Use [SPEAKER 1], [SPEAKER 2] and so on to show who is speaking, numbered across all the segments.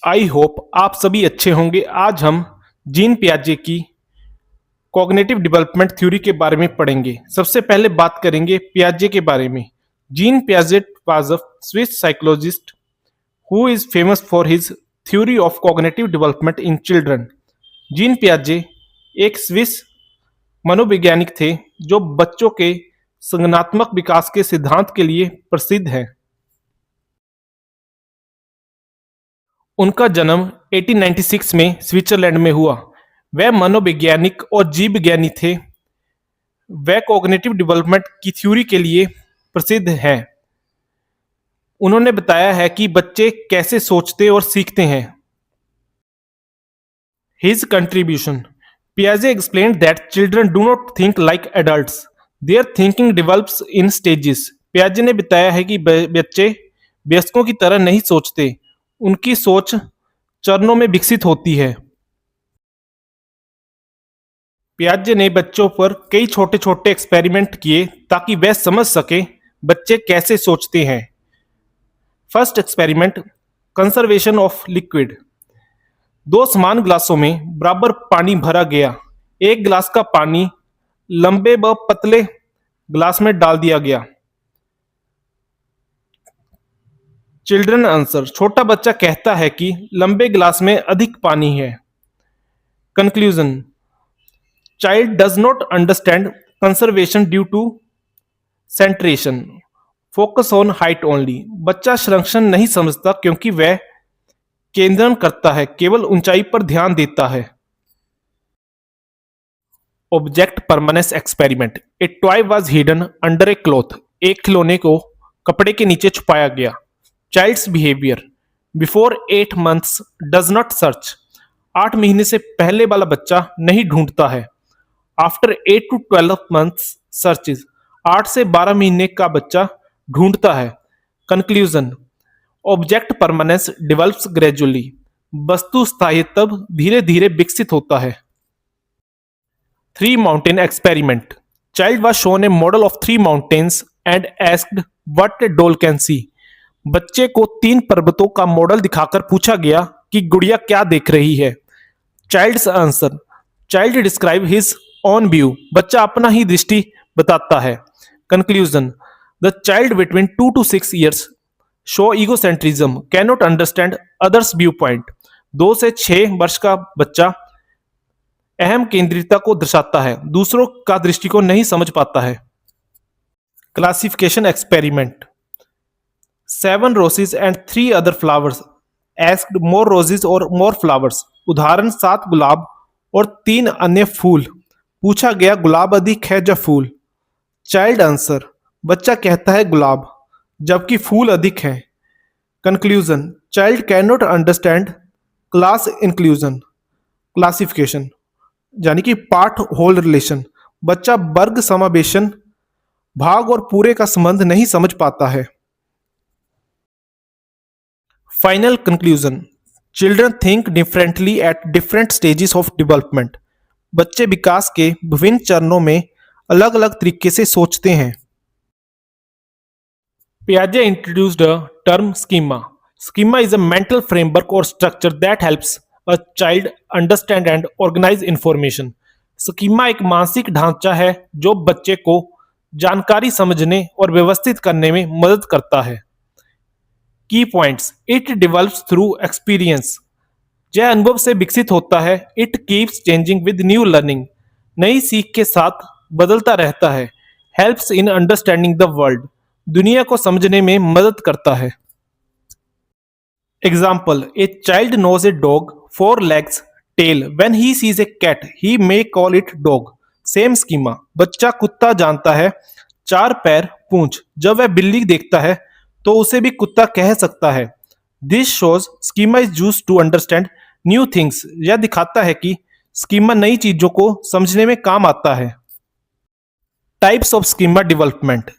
[SPEAKER 1] I hope आप सभी अच्छे होंगे। आज हम जीन पियाजे की कॉग्निटिव डेवलपमेंट थ्योरी के बारे में पढ़ेंगे। सबसे पहले बात करेंगे पियाजे के बारे में। जीन पियाजे was a Swiss psychologist who is famous for his theory of cognitive development in children. Jean पियाजे एक स्विस मनोवैज्ञानिक थे जो बच्चों के संज्ञानात्मक विकास के सिद्धांत के लिए प्रसिद्ध हैं। उनका जन्म 1896 में स्विट्जरलैंड में हुआ। वह मनोवैज्ञानिक और जीव विज्ञानी थे। वह कॉग्निटिव डेवलपमेंट की थ्योरी के लिए प्रसिद्ध हैं। उन्होंने बताया है कि बच्चे कैसे सोचते और सीखते हैं। His contribution. Piaget explained that children do not think like adults. Their thinking develops in stages. पियाजे ने बताया है कि बच्चे वयस्कों की तरह नहीं सोचते, उनकी सोच चरणों में विकसित होती है। पियाजे ने बच्चों पर कई छोटे छोटे एक्सपेरिमेंट किए ताकि वह समझ सके बच्चे कैसे सोचते हैं। First experiment, conservation of liquid. दो समान ग्लासों में बराबर पानी भरा गया। एक गिलास का पानी लंबे व पतले ग्लास में डाल दिया गया। चिल्ड्रन आंसर, छोटा बच्चा कहता है कि लंबे गिलास में अधिक पानी है। Conclusion, child does not understand conservation due to centration, focus on height only. बच्चा संरक्षण नहीं समझता क्योंकि वह केंद्रण करता है, केवल ऊंचाई पर ध्यान देता है। Object permanence experiment. A toy was hidden under a cloth. एक खिलौने को कपड़े के नीचे छुपाया गया। Child's behaviour before 8 months does not search. 8 महीने से पहले वाला बच्चा नहीं ढूंढता है। After 8 to 12 months searches. 8 से 12 महीने का बच्चा ढूंढता है। Conclusion, object permanence develops gradually. वस्तु स्थायित्व धीरे धीरे विकसित होता है। 3 mountain experiment. Child was shown A model of 3 mountains and asked what A doll can see. बच्चे को 3 पर्वतों का मॉडल दिखाकर पूछा गया कि गुड़िया क्या देख रही है। Child's answer, child describe his own view. बच्चा अपना ही दृष्टि बताता है। Conclusion, the child between 2 to 6 years show egocentrism, cannot understand others view point. 2 से 6 वर्ष का बच्चा अहम केंद्रिता को दर्शाता है, दूसरों का दृष्टिकोण नहीं समझ पाता है। Classification experiment. 7 roses and 3 other flowers asked more roses or more flowers। उदाहरण 7 गुलाब और 3 अन्य फूल। पूछा गया गुलाब अधिक है या फूल। चाइल्ड आंसर, बच्चा कहता है गुलाब जबकि फूल अधिक हैं। Conclusion, child can not understand class inclusion. Classification यानी कि पार्ट होल रिलेशन। बच्चा वर्ग समावेशन, भाग और पूरे का संबंध नहीं समझ पाता है। Final conclusion, children think differently at different stages of development. बच्चे विकास के विभिन्न चरणों में अलग अलग तरीके से सोचते हैं। Piaget introduced a term schema. Schema is a mental framework or structure that helps a child understand and organize information. Schema एक मानसिक ढांचा है जो बच्चे को जानकारी समझने और व्यवस्थित करने में मदद करता है। Key points: It develops through experience. यह अनुभव से विकसित होता है। It keeps changing with new learning. नई सीख के साथ बदलता रहता है। Helps in understanding the world. दुनिया को समझने में मदद करता है। Example, a child knows a dog 4 legs tail when he sees a cat he may call it dog. Same schema, बच्चा कुत्ता जानता है 4 पैर पूंछ। जब वह बिल्ली देखता है तो उसे भी कुत्ता कह सकता है। This shows schema is used to understand new things. यह दिखाता है कि स्कीमा नई चीजों को समझने में काम आता है। Types of schema development.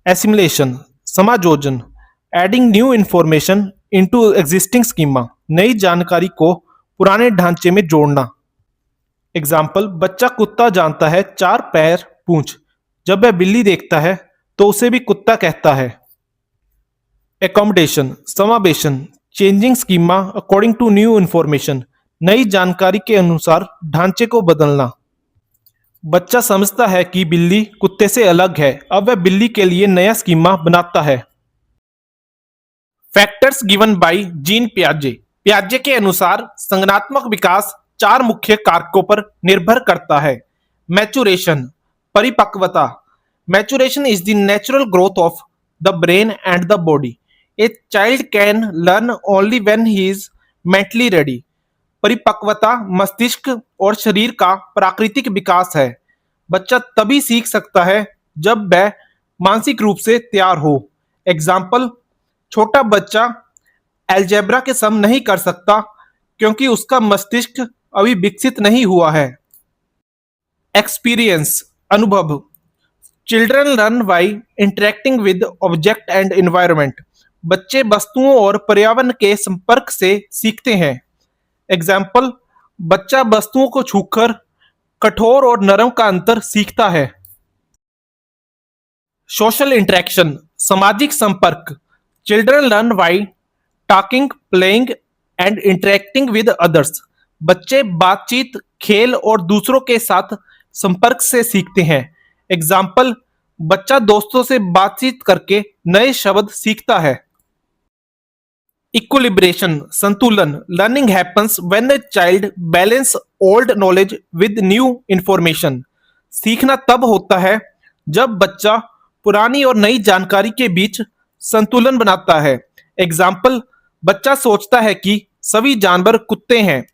[SPEAKER 1] Assimilation, समायोजन, adding new information into existing schema, नई जानकारी को पुराने ढांचे में जोड़ना। एग्जाम्पल, बच्चा कुत्ता जानता है 4 पैर पूंछ। जब वह बिल्ली देखता है तो उसे भी कुत्ता कहता है। एकोमोडेशन, समावेशन, changing schema according to new information, नई जानकारी के अनुसार ढांचे को बदलना। बच्चा समझता है कि बिल्ली कुत्ते से अलग है, अब वह बिल्ली के लिए नया स्कीमा बनाता है। फैक्टर्स गिवन बाय जीन पियाजे। पियाजे के अनुसार संज्ञानात्मक विकास 4 मुख्य कारकों पर निर्भर करता है। मैचुरेशन, परिपक्वता। Maturation is the natural growth of the brain and the body. A child can learn only when he is mentally ready. परिपक्वता मस्तिष्क और शरीर का प्राकृतिक विकास है। बच्चा तभी सीख सकता है जब वह मानसिक रूप से तैयार हो। एग्जाम्पल, छोटा बच्चा अलजेब्रा के सम नहीं कर सकता क्योंकि उसका मस्तिष्क अभी विकसित नहीं हुआ है। एक्सपीरियंस, अनुभव। Children learn by interacting with object and environment. बच्चे वस्तुओं और पर्यावरण के संपर्क से सीखते हैं। एग्जाम्पल, बच्चा वस्तुओं को छूकर कठोर और नरम का अंतर सीखता है। सोशल इंटरेक्शन, सामाजिक संपर्क। Children learn by talking, playing and interacting with others. बच्चे बातचीत, खेल और दूसरों के साथ संपर्क से सीखते हैं। एग्जाम्पल, बच्चा दोस्तों से बातचीत करके नए शब्द सीखता है। इक्विलिब्रेशन, संतुलन। Learning happens when a child balance old knowledge with new information. सीखना तब होता है जब बच्चा पुरानी और नई जानकारी के बीच संतुलन बनाता है। एग्जाम्पल, बच्चा सोचता है कि सभी जानवर कुत्ते हैं,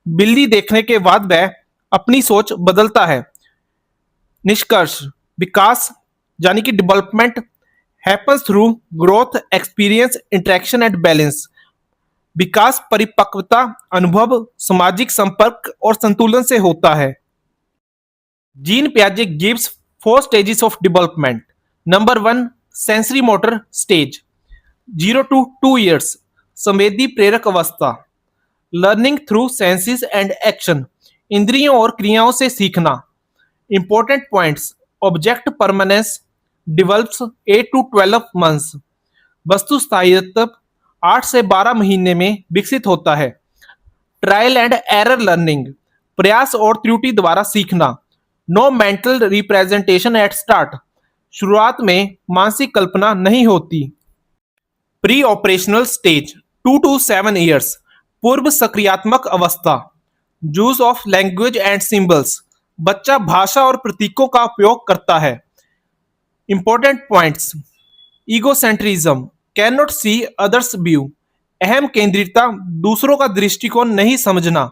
[SPEAKER 1] बिल्ली देखने के बाद वह अपनी सोच बदलता है। निष्कर्ष, विकास यानी कि development happens through growth, experience, interaction and balance. विकास परिपक्वता, अनुभव, सामाजिक संपर्क और संतुलन से होता है। जीन पियाजे gives 4 stages of development. Number 1, sensory motor stage 0 to 2 years, संवेदी प्रेरक अवस्था। Learning through senses and action, इंद्रियों और क्रियाओं से सीखना। Important points, object permanence develops 8 to 12 months, वस्तु स्थायित्व 8 से 12 महीने में विकसित होता है। ट्रायल एंड एरर लर्निंग, प्रयास और त्रुटि द्वारा सीखना। No mental representation at start, शुरुआत में मानसिक कल्पना नहीं होती। Pre operational stage 2 to 7 years, पूर्व सक्रियात्मक अवस्था। Use of language and symbols, बच्चा भाषा और प्रतीकों का उपयोग करता है। Important points, egocentrism, can not see others view, अहम केंद्रितता, दूसरों का दृष्टिकोण नहीं समझना।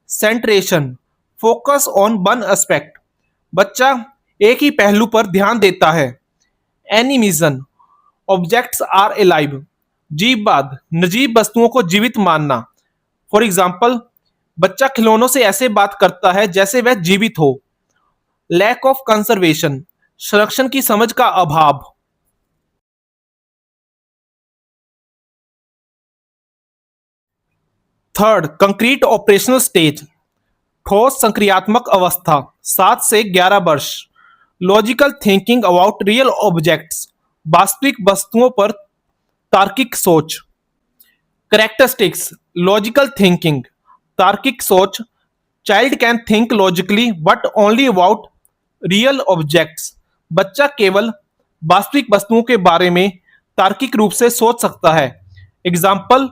[SPEAKER 1] Centration, focus on one aspect, बच्चा एक ही पहलू पर ध्यान देता है। एनिमिजन, ऑब्जेक्ट्स आर एलाइव, जीववाद, निर्जीव वस्तुओं को जीवित मानना। फॉर एग्जाम्पल, बच्चा खिलौनों से ऐसे बात करता है जैसे वह जीवित हो। लैक ऑफ कंजर्वेशन, संरक्षण की समझ का अभाव। थर्ड, कंक्रीट ऑपरेशनल स्टेज, ठोस संक्रियात्मक अवस्था 7 से 11 वर्ष। Logical thinking about real objects, वास्तविक वस्तुओं पर तार्किक सोच। करेक्टरिस्टिक्स, लॉजिकल थिंकिंग, तार्किक सोच। Child can think logically but only about real objects, बच्चा केवल वास्तविक वस्तुओं के बारे में तार्किक रूप से सोच सकता है। Example,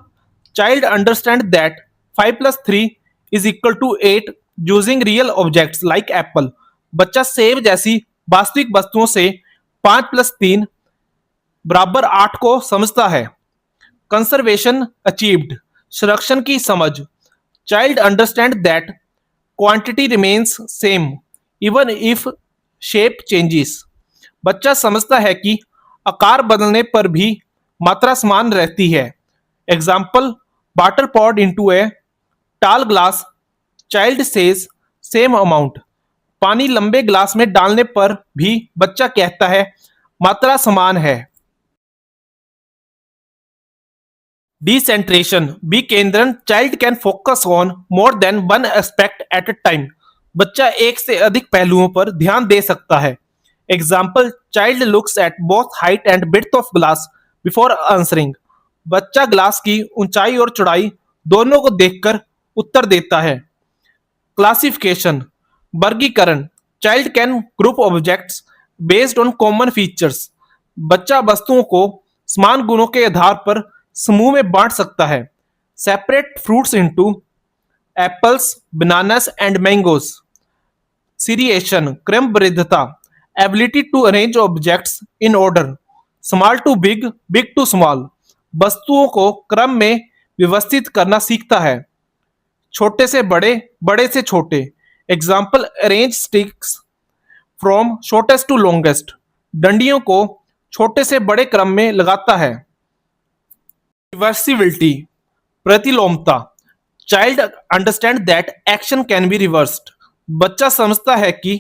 [SPEAKER 1] child understand that 5 + 3 = 8 using real objects like Apple, बच्चा सेब जैसी वास्तविक वस्तुओं से 5 + 3 = 8 को समझता है। कंजर्वेशन अचीव्ड, संरक्षण की समझ। Child understand that quantity remains same even if shape changes, बच्चा समझता है कि आकार बदलने पर भी मात्रा समान रहती है। Example, water poured into a tall glass, child says same amount, पानी लंबे ग्लास में डालने पर भी बच्चा कहता है मात्रा समान है। डिसेंट्रेशन, विकेंद्रण, child can focus on more than one aspect at a time, बच्चा एक से अधिक पहलुओं पर ध्यान दे सकता है। Example, child looks at both height and width of glass before answering, बच्चा ग्लास की ऊंचाई और चौड़ाई दोनों को देखकर उत्तर देता है। क्लासिफिकेशन वर्गीकरण child can group objects based on common features. बच्चा वस्तुओं को समान गुणों के आधार पर समूह में बांट सकता है। Separate fruits into apples, bananas and mangoes. Seriation क्रम वृद्धता ability to arrange objects in order. Small to big, big to small. वस्तुओं को क्रम में व्यवस्थित करना सीखता है। छोटे से बड़े, बड़े से छोटे। Example arrange sticks from shortest to longest. डंडियों को छोटे से बड़े क्रम में लगाता है। रिवर्सिबिलिटी प्रतिलोमता child understand that action can be reversed. बच्चा समझता है कि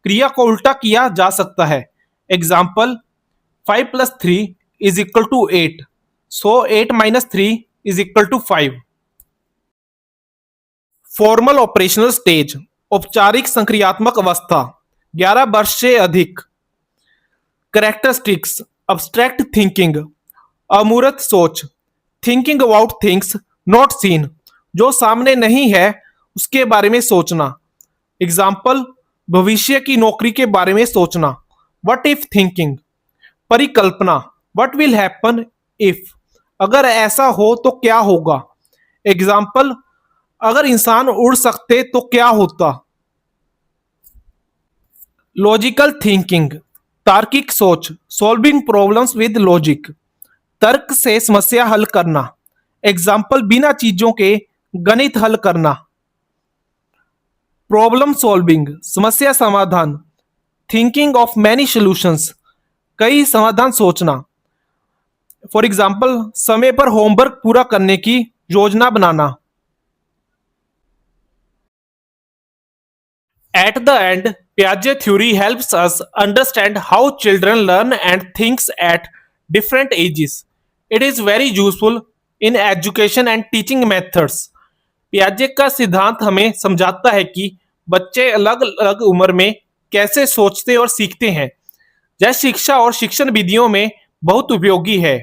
[SPEAKER 1] क्रिया को उल्टा किया जा सकता है। Example 5+3 is equal to 8, so 8-3 is equal to 5। Formal operational stage औपचारिक संक्रियात्मक अवस्था 11 वर्ष से अधिक। कैरेक्टरिस्टिक्स अब्स्ट्रैक्ट थिंकिंग अमूर्त सोच। Thinking about things not seen जो सामने नहीं है उसके बारे में सोचना। एग्जाम्पल भविष्य की नौकरी के बारे में सोचना। व्हाट इफ थिंकिंग परिकल्पना व्हाट विल हैपन इफ अगर ऐसा हो तो क्या होगा। एग्जाम्पल अगर इंसान उड़ सकते तो क्या होता। लॉजिकल थिंकिंग तार्किक सोच सॉल्विंग प्रॉब्लम्स विद लॉजिक। तर्क से समस्या हल करना। एग्जाम्पल बिना चीजों के गणित हल करना। प्रॉब्लम सॉल्विंग समस्या समाधान। थिंकिंग ऑफ मैनी सॉल्यूशंस कई समाधान सोचना। फॉर एग्जाम्पल समय पर होमवर्क पूरा करने की योजना बनाना। At the end, Piaget theory helps us understand how children learn and think at different ages. It is very useful in education and teaching methods. पियाजे का सिद्धांत हमें समझाता है कि बच्चे अलग अलग उम्र में कैसे सोचते और सीखते हैं। यह शिक्षा और शिक्षण विधियों में बहुत उपयोगी है।